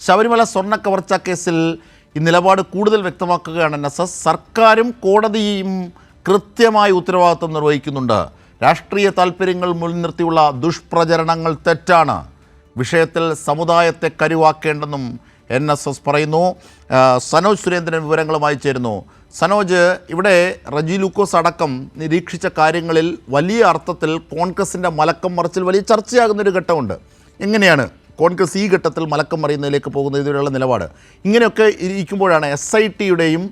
ശബരിമല സ്വർണ്ണ കവർച്ചാ കേസിൽ ഈ നിലപാട് കൂടുതൽ വ്യക്തമാക്കുകയാണ് NSS. സർക്കാരും കോടതിയും കൃത്യമായി ഉത്തരവാദിത്വം നിർവഹിക്കുന്നുണ്ട്. രാഷ്ട്രീയ താൽപ്പര്യങ്ങൾ മുൻനിർത്തിയുള്ള ദുഷ്പ്രചരണങ്ങൾ തെറ്റാണ്. വിഷയത്തിൽ സമുദായത്തെ കരുവാക്കേണ്ടെന്നും NSS പറയുന്നു. സനോജ് സുരേന്ദ്രൻ വിവരങ്ങളുമായി ചേരുന്നു. സനോജ്, ഇവിടെ റജി ലൂക്കോസ് അടക്കം നിരീക്ഷിച്ച കാര്യങ്ങളിൽ വലിയ അർത്ഥത്തിൽ കോൺഗ്രസിൻ്റെ മലക്കം മറിച്ചിൽ വലിയ ചർച്ചയാകുന്നൊരു ഘട്ടമുണ്ട്. എങ്ങനെയാണ് കോൺഗ്രസ് ഈ ഘട്ടത്തിൽ മലക്കം മറിയുന്നതിലേക്ക് പോകുന്ന ഇതിലുള്ള നിലപാട്? ഇങ്ങനെയൊക്കെ ഇരിക്കുമ്പോഴാണ് SITയുടെയും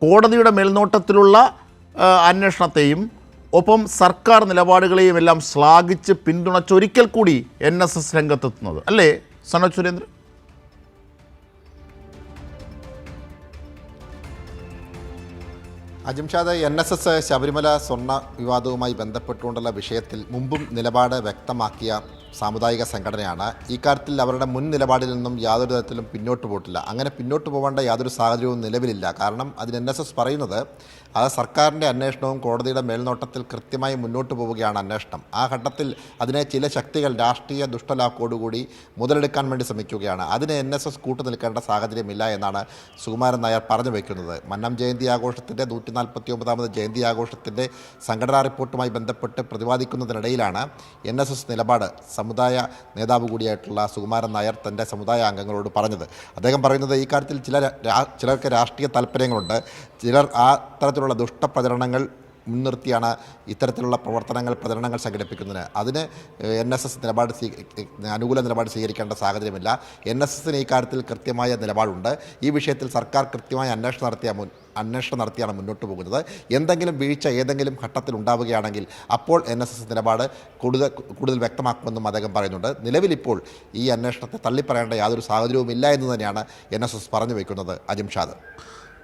കോടതിയുടെ മേൽനോട്ടത്തിലുള്ള അന്വേഷണത്തെയും ഒപ്പം സർക്കാർ നിലപാടുകളെയും എല്ലാം ശ്ലാഘിച്ച് പിന്തുണച്ചൊരിക്കൽ കൂടി NSS രംഗത്തെത്തുന്നത്, അല്ലേ സനോജ് സുരേന്ദ്രൻ? അജിംഷാദ്, NSS ശബരിമല സ്വർണ്ണ വിവാദവുമായി ബന്ധപ്പെട്ടുകൊണ്ടുള്ള വിഷയത്തിൽ മുമ്പും നിലപാട് വ്യക്തമാക്കിയ സാമുദായിക സംഘടനയാണ്. ഈ കാര്യത്തിൽ അവരുടെ മുൻ നിലപാടിൽ നിന്നും യാതൊരു തരത്തിലും പിന്നോട്ട് പോയിട്ടില്ല. അങ്ങനെ പിന്നോട്ട് പോകേണ്ട യാതൊരു സാഹചര്യവും നിലവിലില്ല. കാരണം അതിന് NSS പറയുന്നത് അത് സർക്കാരിൻ്റെ അന്വേഷണവും കോടതിയുടെ മേൽനോട്ടത്തിൽ കൃത്യമായി മുന്നോട്ട് പോവുകയാണ് അന്വേഷണം. ആ ഘട്ടത്തിൽ അതിനെ ചില ശക്തികൾ രാഷ്ട്രീയ ദുഷ്ടലാക്കോടുകൂടി മുതലെടുക്കാൻ വേണ്ടി ശ്രമിക്കുകയാണ്. അതിന് NSS കൂട്ടു നിൽക്കേണ്ട സാഹചര്യമില്ല എന്നാണ് സുകുമാരൻ നായർ പറഞ്ഞു വയ്ക്കുന്നത്. മന്നം ജയന്തി ആഘോഷത്തിൻ്റെ 149ാമത് ജയന്തി ആഘോഷത്തിൻ്റെ സംഘടനാ റിപ്പോർട്ടുമായി ബന്ധപ്പെട്ട് പ്രതിപാദിക്കുന്നതിനിടയിലാണ് NSS നിലപാട് സമുദായ നേതാവ് കൂടിയായിട്ടുള്ള സുകുമാരൻ നായർ തൻ്റെ സമുദായ അംഗങ്ങളോട് പറഞ്ഞത്. അദ്ദേഹം പറയുന്നത് ഈ കാര്യത്തിൽ ചിലർക്ക് രാഷ്ട്രീയ താല്പര്യങ്ങളുണ്ട്. ചിലർ ആ തരത്തിലുള്ള ദുഷ്ടപ്രചരണങ്ങൾ മുൻനിർത്തിയാണ് ഇത്തരത്തിലുള്ള പ്രചരണങ്ങൾ സംഘടിപ്പിക്കുന്നതിന്. അതിന് NSS അനുകൂല നിലപാട് സ്വീകരിക്കേണ്ട സാഹചര്യമില്ല. NSSന് ഈ കാര്യത്തിൽ കൃത്യമായ നിലപാടുണ്ട്. ഈ വിഷയത്തിൽ സർക്കാർ കൃത്യമായ അന്വേഷണം നടത്തിയാണ് മുന്നോട്ട് പോകുന്നത്. എന്തെങ്കിലും വീഴ്ച ഏതെങ്കിലും ഘട്ടത്തിൽ ഉണ്ടാവുകയാണെങ്കിൽ അപ്പോൾ NSS നിലപാട് കൂടുതൽ വ്യക്തമാക്കുമെന്നും അദ്ദേഹം പറയുന്നുണ്ട്. നിലവിലിപ്പോൾ ഈ അന്വേഷണത്തെ തള്ളിപ്പറയേണ്ട യാതൊരു സാഹചര്യവും ഇല്ല എന്ന് തന്നെയാണ് NSS പറഞ്ഞു വയ്ക്കുന്നത്. അജിംഷാദ്.